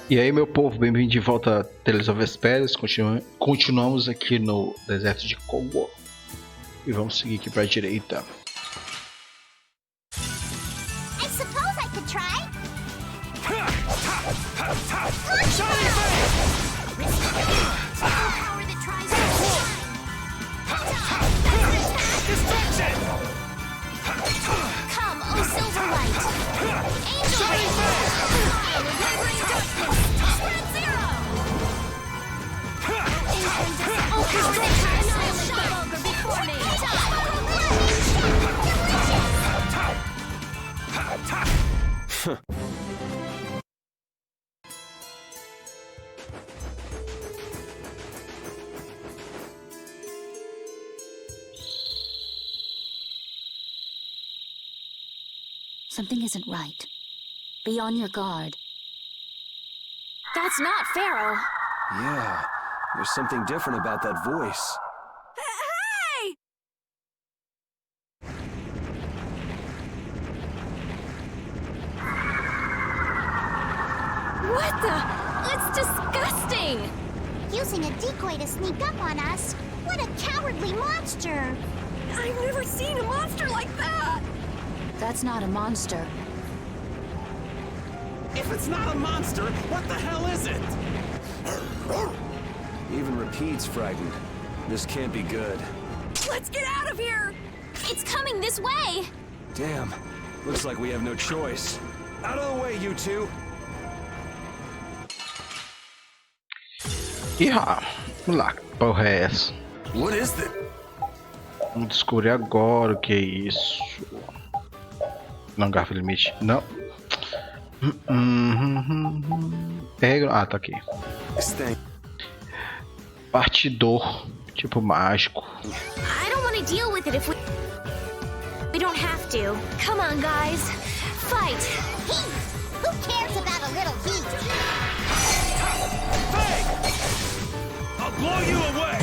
E aí, meu povo, bem-vindo de volta a Tales of Vesperia. Continuamos aqui no deserto de Comemore. E vamos seguir aqui para a direita. I suppose I could try. Power that tries to shine. Come, O Silverlight. Angel Rays. Wavering darkness. Spread zero. Oh, power that tries to annihilate the vulgar before me. Something isn't right. Be on your guard. That's not Pharaoh. Yeah, there's something different about that voice. Hey! What the? It's disgusting! Using a decoy to sneak up on us? What a cowardly monster! I've never seen a monster like that! That's not a monster. If it's not a monster, what the hell is it? Even Repeat's frightened. This can't be good. Let's get out of here! It's coming this way! Damn, looks like we have no choice. Out of the way, you two! Vamos lá, que porra é essa? What is this? Vamos descobrir agora o que é isso. Não, garfo limite. Não. Ah, tá aqui. Partidor. Tipo mágico. I don't want to deal with it if we don't have to. Come on, guys. Fight! Heat! Who cares about a little heat? Hey! I'll blow you away!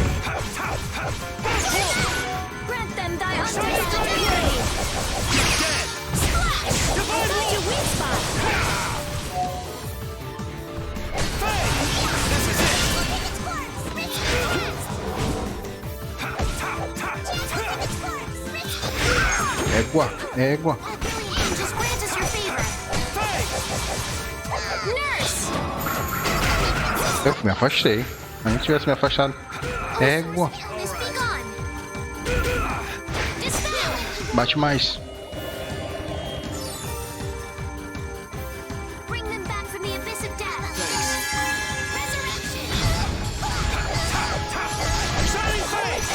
Grant them thy untasted fury! You're dead! Splash! Divine Find your weak spot! Hey! This is it! Look at its corpse! Rich Égua, égua. All brilliant angels grant us your favor! Nurse! Eu me afastei. Se não tivesse me afastado. Égua. Illness be gone! Dispel! Bate mais. Bring them back from the abyss of death! Resurrection! Shining face!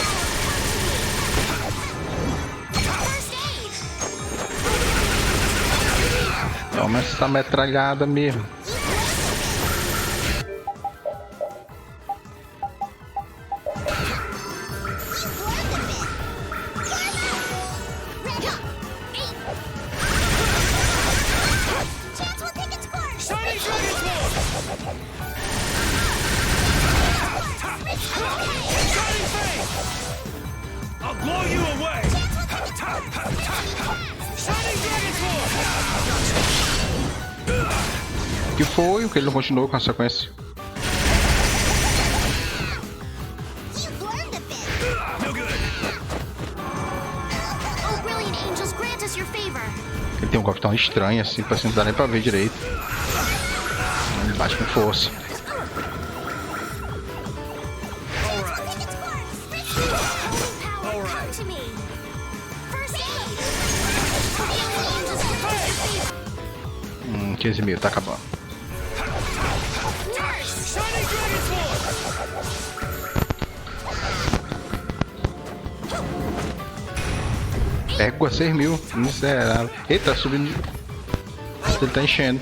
First aid! Toma essa metralhada mesmo. Chance will take its course! Shining dragon's sword! Shining face! I'll blow you away! Shining dragon's sword! O que foi? O que ele não continuou com a sequência? You've learned a bit! No good! Oh, brilliant angels, grant us your favor! Ele tem um golpe tão estranho assim, parece que não dá nem pra ver direito. Ele bate com força. Alright. Take its course! Power, come to me! First aid! Oh, brilliant angels, grant us your favor! 15 mil, tá acabando. Nurse! Shining dragon's sword! Égua, 6 mil. Miserável. Eita, tá subindo. Ele tá enchendo.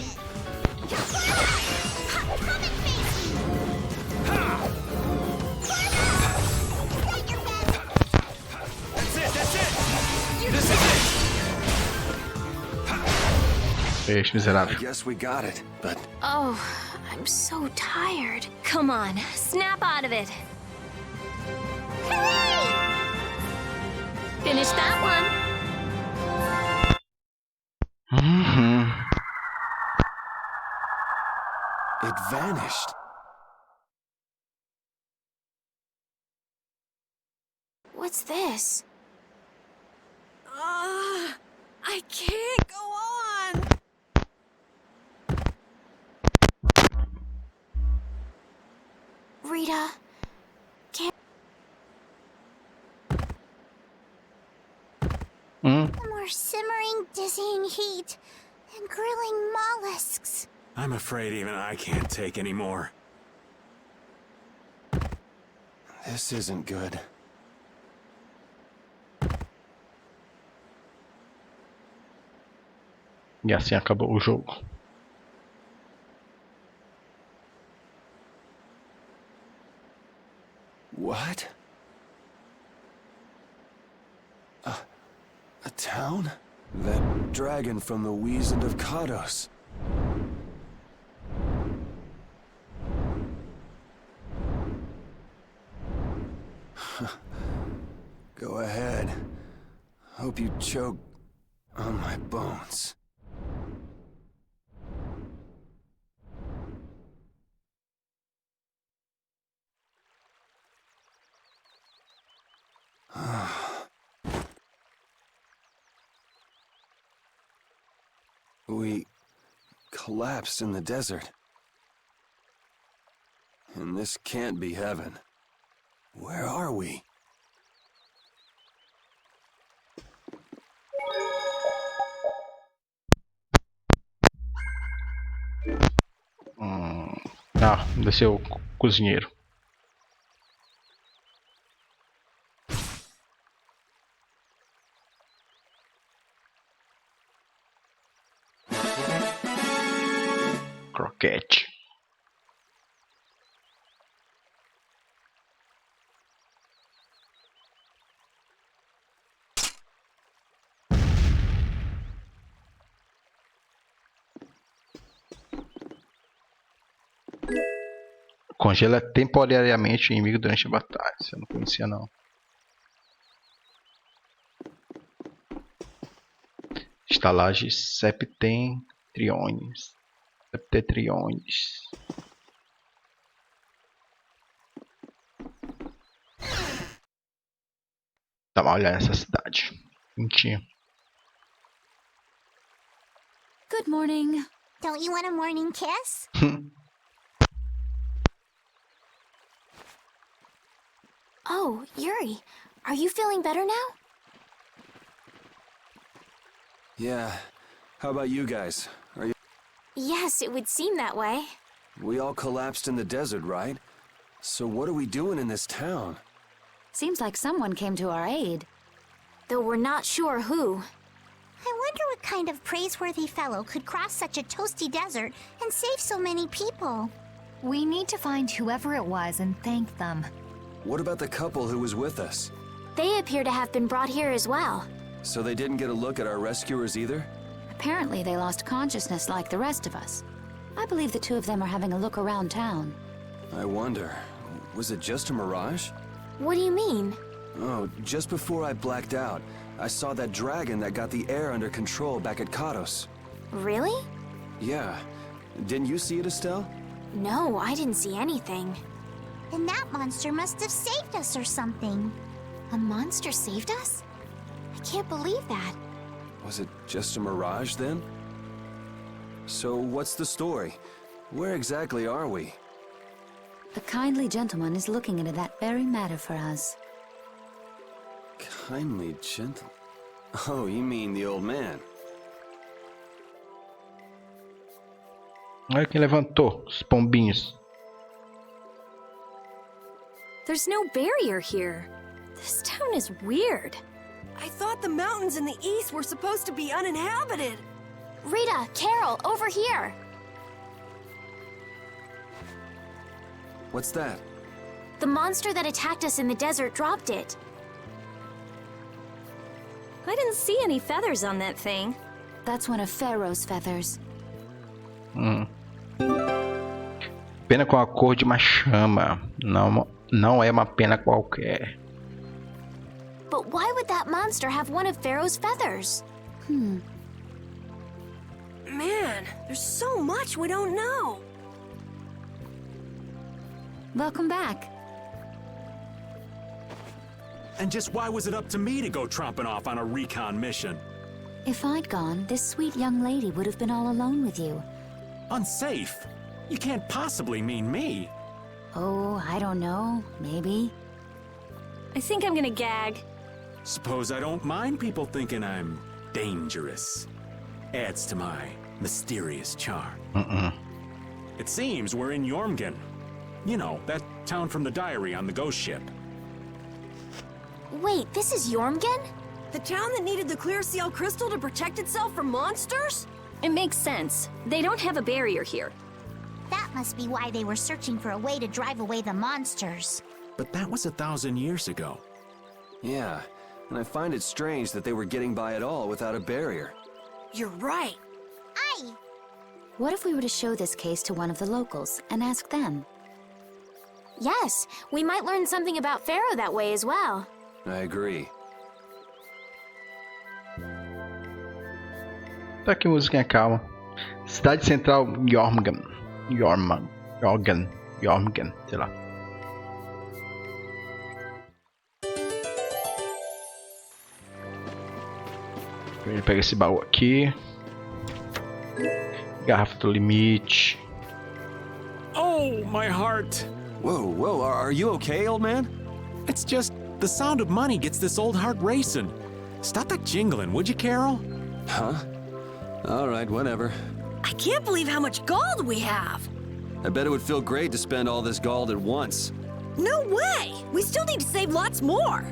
That's it! That's it! This is it! Peixe, miserável. Guess we got it, but Oh, I'm so tired. Come on, snap out of it. Hooray! Finish that one. It vanished. What's this? I can't go on! Rita, more simmering, dizzying heat and grilling mollusks. I'm afraid even I can't take any more. This isn't good. E assim acabou o jogo. What? A town? That dragon from the Wizened of Kados. Go ahead. Hope you choke on my bones. We collapsed in the desert. And this can't be heaven. Where are we? Ah, desceu o cozinheiro. Croquete. Congela temporariamente o inimigo durante a batalha. Isso eu não conhecia não. Estalagem septentriones. Septentriones. Dá uma olhada nessa cidade. Bonitinha. Good morning. Don't you want a morning kiss? Oh, Yuri, are you feeling better now? Yeah. How about you guys? Are you... Yes, it would seem that way. We all collapsed in the desert, right? So what are we doing in this town? Seems like someone came to our aid. Though we're not sure who. I wonder what kind of praiseworthy fellow could cross such a toasty desert and save so many people. We need to find whoever it was and thank them. What about the couple who was with us? They appear to have been brought here as well. So they didn't get a look at our rescuers either? Apparently they lost consciousness like the rest of us. I believe the two of them are having a look around town. I wonder, was it just a mirage? What do you mean? Oh, just before I blacked out, I saw that dragon that got the air under control back at Kados. Really? Yeah. Didn't you see it, Estelle? No, I didn't see anything. Then that monster must have saved us or something. A monster saved us? I can't believe that. Was it just a mirage then? So what's the story? Where exactly are we? A kindly gentleman is looking into that very matter for us. Kindly gentle... Oh, you mean the old man. Olha quem levantou os pombinhos. There's no barrier here. This town is weird. I thought the mountains in the east were supposed to be uninhabited. Rita, Carol, over here. What's that? The monster that attacked us in the desert dropped it. I didn't see any feathers on that thing. That's one of Pharaoh's feathers. Pena com a cor de uma chama. Não é uma pena qualquer. But why would that monster have one of Pharaoh's feathers? Man, there's so much we don't know. Welcome back. And just why was it up to me to go tromping off on a recon mission? If I'd gone, this sweet young lady would have been all alone with you. Unsafe? You can't possibly mean me. Oh, I don't know. Maybe. I think I'm gonna gag. Suppose I don't mind people thinking I'm dangerous. Adds to my mysterious charm. It seems we're in Yormgen. You know, that town from the diary on the ghost ship. Wait, this is Yormgen? The town that needed the clear seal crystal to protect itself from monsters? It makes sense. They don't have a barrier here. That must be why they were searching for a way to drive away the monsters. But that was 1,000 years ago. Yeah, and I find it strange that they were getting by at all without a barrier. You're right. Aye! What if we were to show this case to one of the locals and ask them? Yes, we might learn something about Pharaoh that way as well. I agree. Tá aqui musiquinha calma. Cidade Central Yormgen, sei lá. Ele pega esse baú aqui. Garrafa do limite. Oh, my heart! Whoa, are you okay, old man? It's just the sound of money gets this old heart racing. Stop that jingling, would you, Carol? Huh? All right, whatever. I can't believe how much gold we have. I bet it would feel great to spend all this gold at once. No way! We still need to save lots more.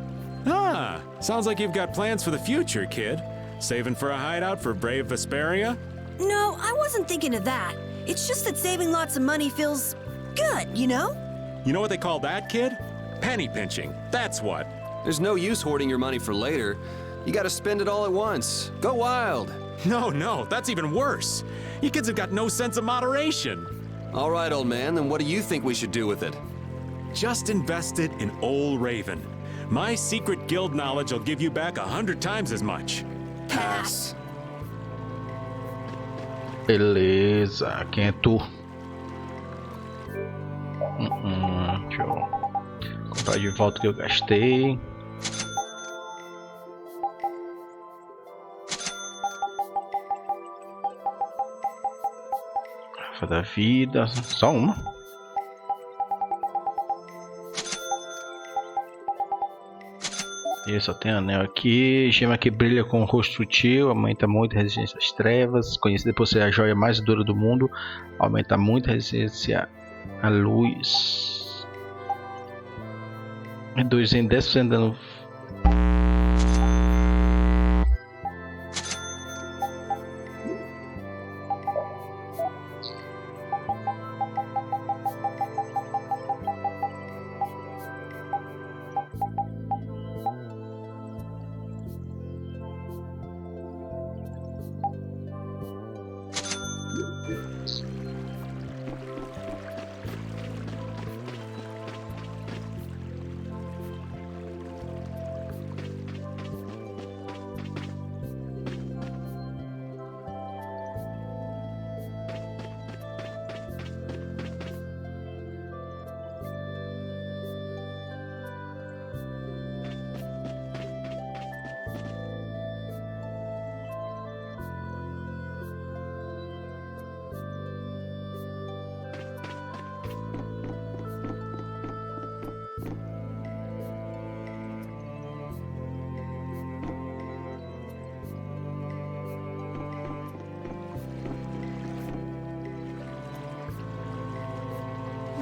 Ah, sounds like you've got plans for the future, kid. Saving for a hideout for brave Vesperia? No, I wasn't thinking of that. It's just that saving lots of money feels good, you know? You know what they call that, kid? Penny pinching, that's what. There's no use hoarding your money for later. You gotta spend it all at once. Go wild. No, that's even worse. You kids have got no sense of moderation. All right, old man, then what do you think we should do with it? Just invest it in Old Raven. My secret guild knowledge will give you back 100 times as much. Pass. Beleza, quem é tu? Deixa eu comprar de volta o que eu gastei. Garrafa da vida, só uma. E só tem anel aqui. Gema que brilha com o rosto sutil. Aumenta muito a resistência às trevas. Conhecida por ser a joia mais dura do mundo. Aumenta muito a resistência à luz. Reduz em 10% dano.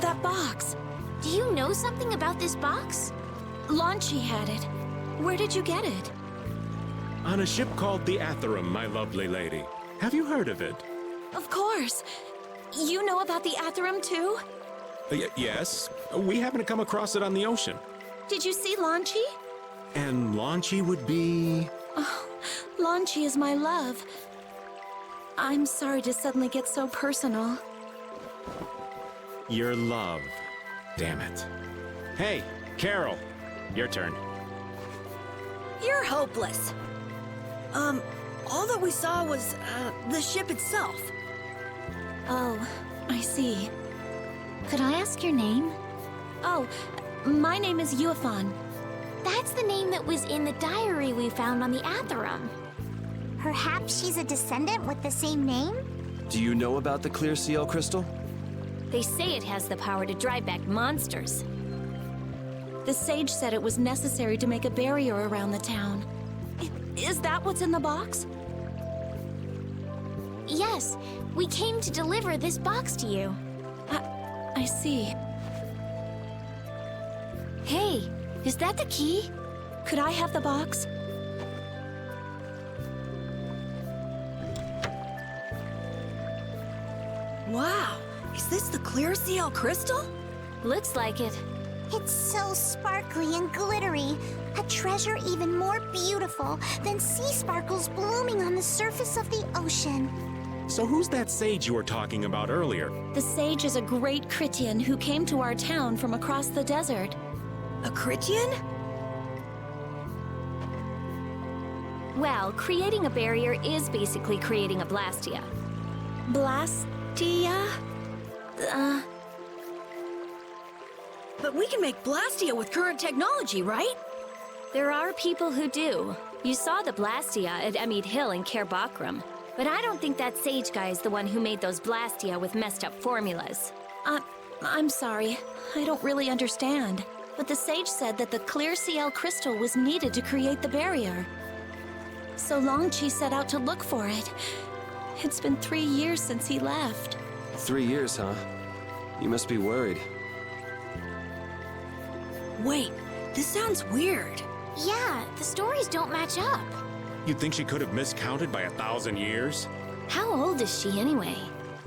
That box. Do you know something about this box? Launchy had it. Where did you get it? On a ship called the Atherum, my lovely lady. Have you heard of it? Of course. You know about the Atherum too? Yes. We happen to come across it on the ocean. Did you see Launchy? And Launchy would be... Oh, Launchy is my love. I'm sorry to suddenly get so personal. Your love. Damn it. Hey, Carol. Your turn. You're hopeless. All that we saw was, the ship itself. Oh, I see. Could I ask your name? Oh, my name is Yuafan. That's the name that was in the diary we found on the Atherum. Perhaps she's a descendant with the same name? Do you know about the clear CL crystal? They say it has the power to drive back monsters. The sage said it was necessary to make a barrier around the town. Is that what's in the box? Yes, we came to deliver this box to you. I see. Hey, is that the key? Could I have the box? Wow, is this the clear CL crystal? Looks like it. It's so sparkly and glittery. A treasure even more beautiful than sea sparkles blooming on the surface of the ocean. So who's that sage you were talking about earlier? The sage is a great Critian who came to our town from across the desert. A Critian? Well, creating a barrier is basically creating a blastia. Blastia? But we can make blastia with current technology, right? There are people who do. You saw the blastia at Emmead Hill in Cair Bakram. But I don't think that sage guy is the one who made those blastia with messed up formulas. I'm sorry. I don't really understand. But the sage said that the clear CL crystal was needed to create the barrier. So Longchi set out to look for it. It's been 3 years since he left. 3 years, huh? You must be worried. Wait, this sounds weird. Yeah, the stories don't match up. You'd think she could have miscounted by 1,000 years? How old is she anyway?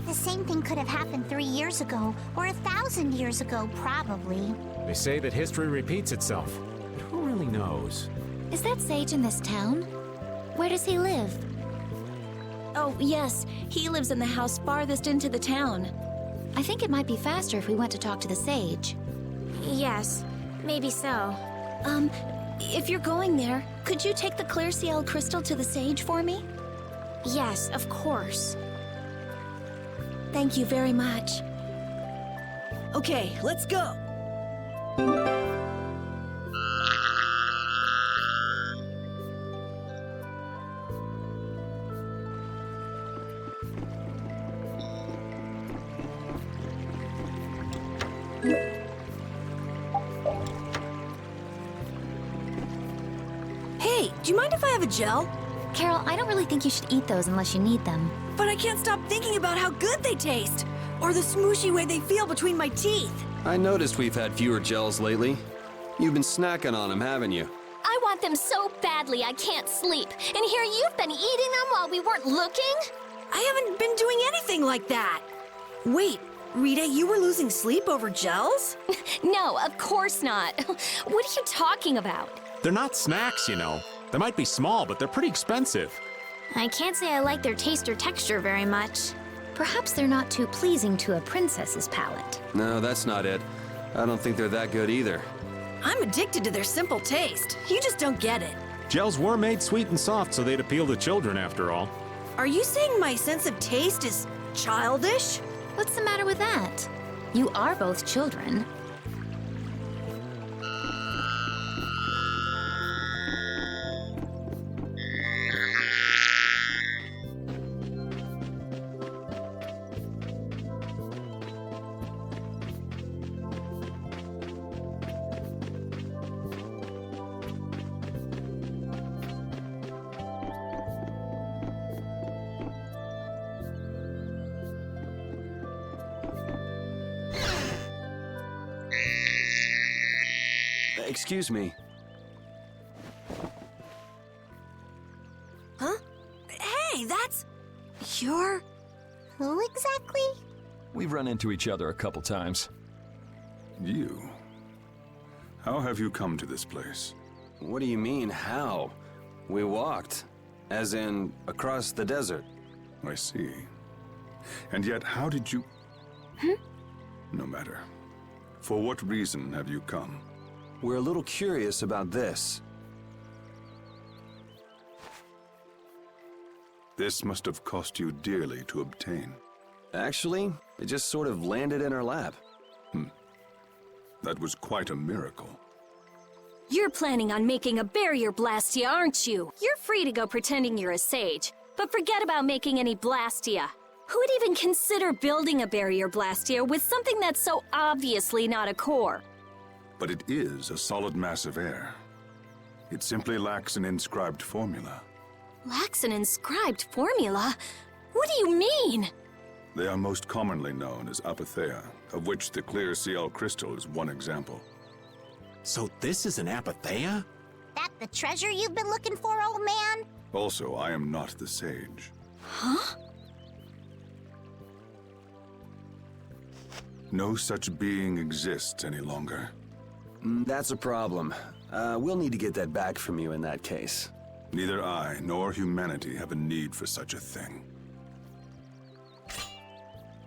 The same thing could have happened 3 years ago, or 1,000 years ago, probably. They say that history repeats itself, but who really knows? Is that sage in this town? Where does he live? Oh, yes. He lives in the house farthest into the town. I think it might be faster if we went to talk to the sage. Yes, maybe so. If you're going there, could you take the clear CL crystal to the sage for me? Yes, of course. Thank you very much. Okay, let's go. Hey, do you mind if I have a gel? Carol, I don't really think you should eat those unless you need them. But I can't stop thinking about how good they taste, or the smooshy way they feel between my teeth. I noticed we've had fewer gels lately. You've been snacking on them, haven't you? I want them so badly I can't sleep. And here you've been eating them while we weren't looking? I haven't been doing anything like that. Wait, Rita, you were losing sleep over gels? No, of course not. What are you talking about? They're not snacks, you know. They might be small, but they're pretty expensive. I can't say I like their taste or texture very much. Perhaps they're not too pleasing to a princess's palate. No, that's not it. I don't think they're that good either. I'm addicted to their simple taste. You just don't get it. Gels were made sweet and soft so they'd appeal to children after all. Are you saying my sense of taste is childish? What's the matter with that? You are both children. Excuse me. Huh? Hey, that's... You're... Who exactly? We've run into each other a couple times. You? How have you come to this place? What do you mean, how? We walked. As in, across the desert. I see. And yet, how did you... No matter. For what reason have you come? We're a little curious about this. This must have cost you dearly to obtain. Actually, it just sort of landed in our lap. That was quite a miracle. You're planning on making a barrier blastia, aren't you? You're free to go pretending you're a sage, but forget about making any blastia. Who would even consider building a barrier blastia with something that's so obviously not a core? But it is a solid mass of air. It simply lacks an inscribed formula. Lacks an inscribed formula? What do you mean? They are most commonly known as apatheia, of which the clear CL crystal is one example. So this is an apatheia? That the treasure you've been looking for, old man? Also, I am not the sage. Huh? No such being exists any longer. That's a problem. We'll need to get that back from you in that case. Neither I nor humanity have a need for such a thing.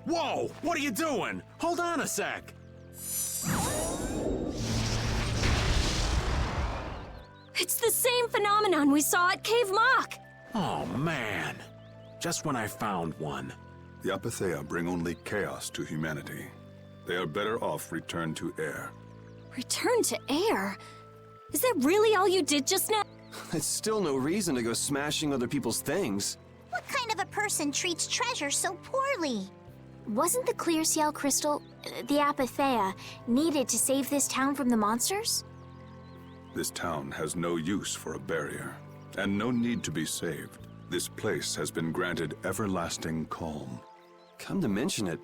Whoa! What are you doing? Hold on a sec! It's the same phenomenon we saw at Cave Mock! Oh, man. Just when I found one. The apatheia bring only chaos to humanity. They are better off returned to air. Return to air? Is that really all you did just now? It's still no reason to go smashing other people's things. What kind of a person treats treasure so poorly? Wasn't the clear CL crystal, the apatheia, needed to save this town from the monsters? This town has no use for a barrier, and no need to be saved. This place has been granted everlasting calm. Come to mention it,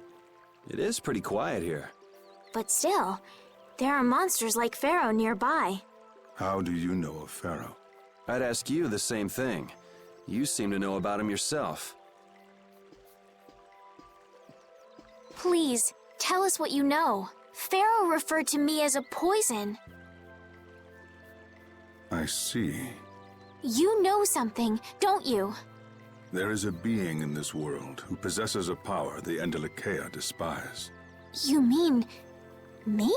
it is pretty quiet here. But still, there are monsters like Pharaoh nearby. How do you know of Pharaoh? I'd ask you the same thing. You seem to know about him yourself. Please, tell us what you know. Pharaoh referred to me as a poison. I see. You know something, don't you? There is a being in this world who possesses a power the Endelikeia despise. You mean... me?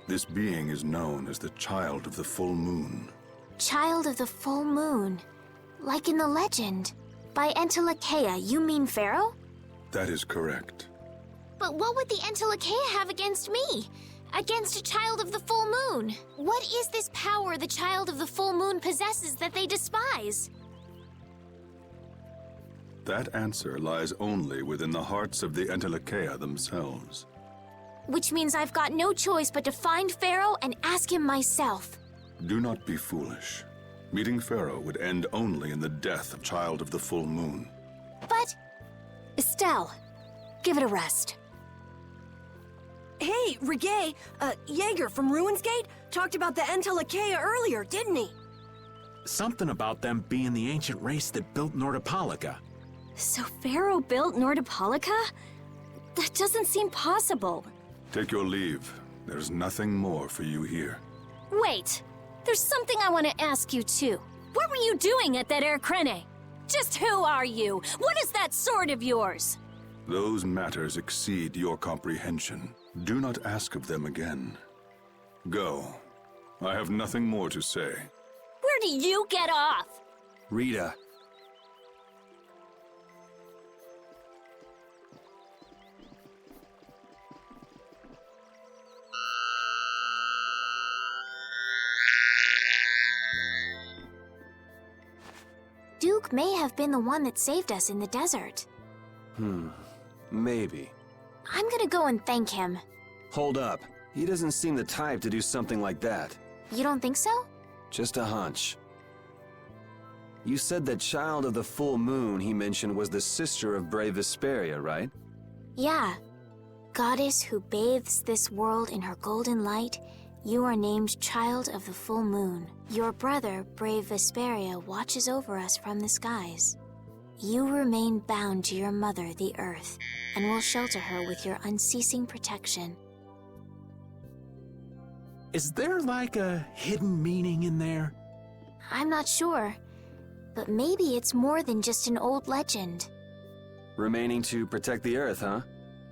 This being is known as the Child of the Full Moon. Child of the Full Moon. Like in the legend. By Endelikeia, you mean Pharaoh? That is correct. But what would the Endelikeia have against me? Against a Child of the Full Moon? What is this power the Child of the Full Moon possesses that they despise? That answer lies only within the hearts of the Endelikeia themselves. Which means I've got no choice but to find Pharaoh and ask him myself. Do not be foolish. Meeting Pharaoh would end only in the death of Child of the Full Moon. But... Estelle, give it a rest. Hey, Reggae, Jaeger from Ruinsgate talked about the Endelikeia earlier, didn't he? Something about them being the ancient race that built Nordopolica. So Pharaoh built Nordopolica? That doesn't seem possible. Take your leave. There's nothing more for you here. Wait, there's something I want to ask you too. What were you doing at that Air Krene? Just who are you? What is that sword of yours? Those matters exceed your comprehension. Do not ask of them again. Go. I have nothing more to say. Where do you get off? Rita. Duke may have been the one that saved us in the desert. Maybe. I'm gonna go and thank him. Hold up. He doesn't seem the type to do something like that. You don't think so? Just a hunch. You said that Child of the Full Moon he mentioned was the sister of brave Vesperia, right? Yeah. Goddess who bathes this world in her golden light, you are named Child of the Full Moon. Your brother, brave Vesperia, watches over us from the skies. You remain bound to your mother, the Earth, and will shelter her with your unceasing protection. Is there like a hidden meaning in there? I'm not sure, but maybe it's more than just an old legend. Remaining to protect the Earth, huh?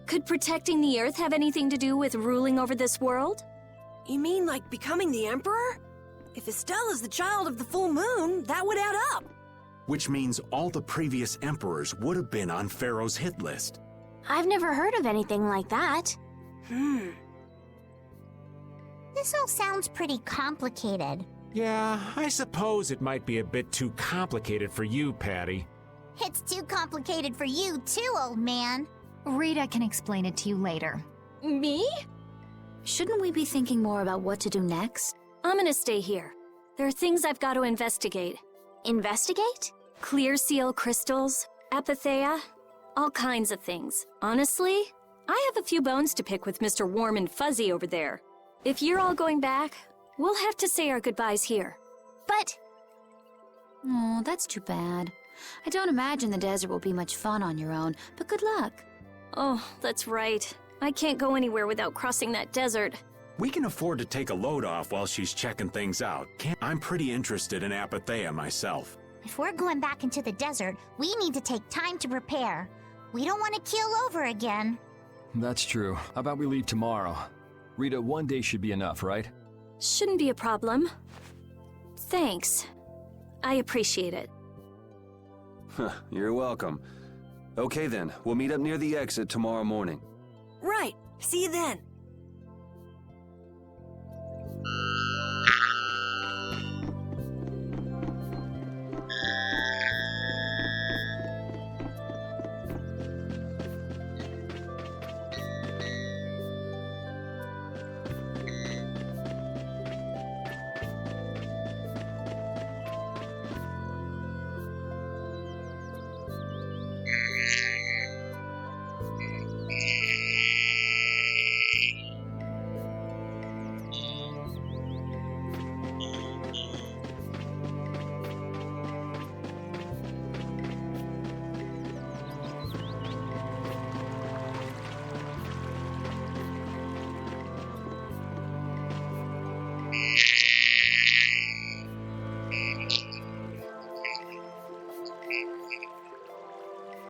Could protecting the Earth have anything to do with ruling over this world? You mean like becoming the Emperor? If Estelle is the Child of the Full Moon, that would add up. Which means all the previous emperors would have been on Pharaoh's hit list. I've never heard of anything like that. This all sounds pretty complicated. Yeah, I suppose it might be a bit too complicated for you, Patty. It's too complicated for you too, old man. Rita can explain it to you later. Me? Shouldn't we be thinking more about what to do next? I'm gonna stay here. There are things I've got to investigate. Investigate? Clear seal crystals, apatheia, all kinds of things. Honestly, I have a few bones to pick with Mr. Warm and Fuzzy over there. If you're all going back, we'll have to say our goodbyes here. But... Oh, that's too bad. I don't imagine the desert will be much fun on your own, but good luck. Oh, that's right. I can't go anywhere without crossing that desert. We can afford to take a load off while she's checking things out. I'm pretty interested in apatheia myself. If we're going back into the desert, we need to take time to prepare. We don't want to keel over again. That's true. How about we leave tomorrow? Rita, one day should be enough, right? Shouldn't be a problem. Thanks. I appreciate it. You're welcome. Okay then, we'll meet up near the exit tomorrow morning. Right. See you then.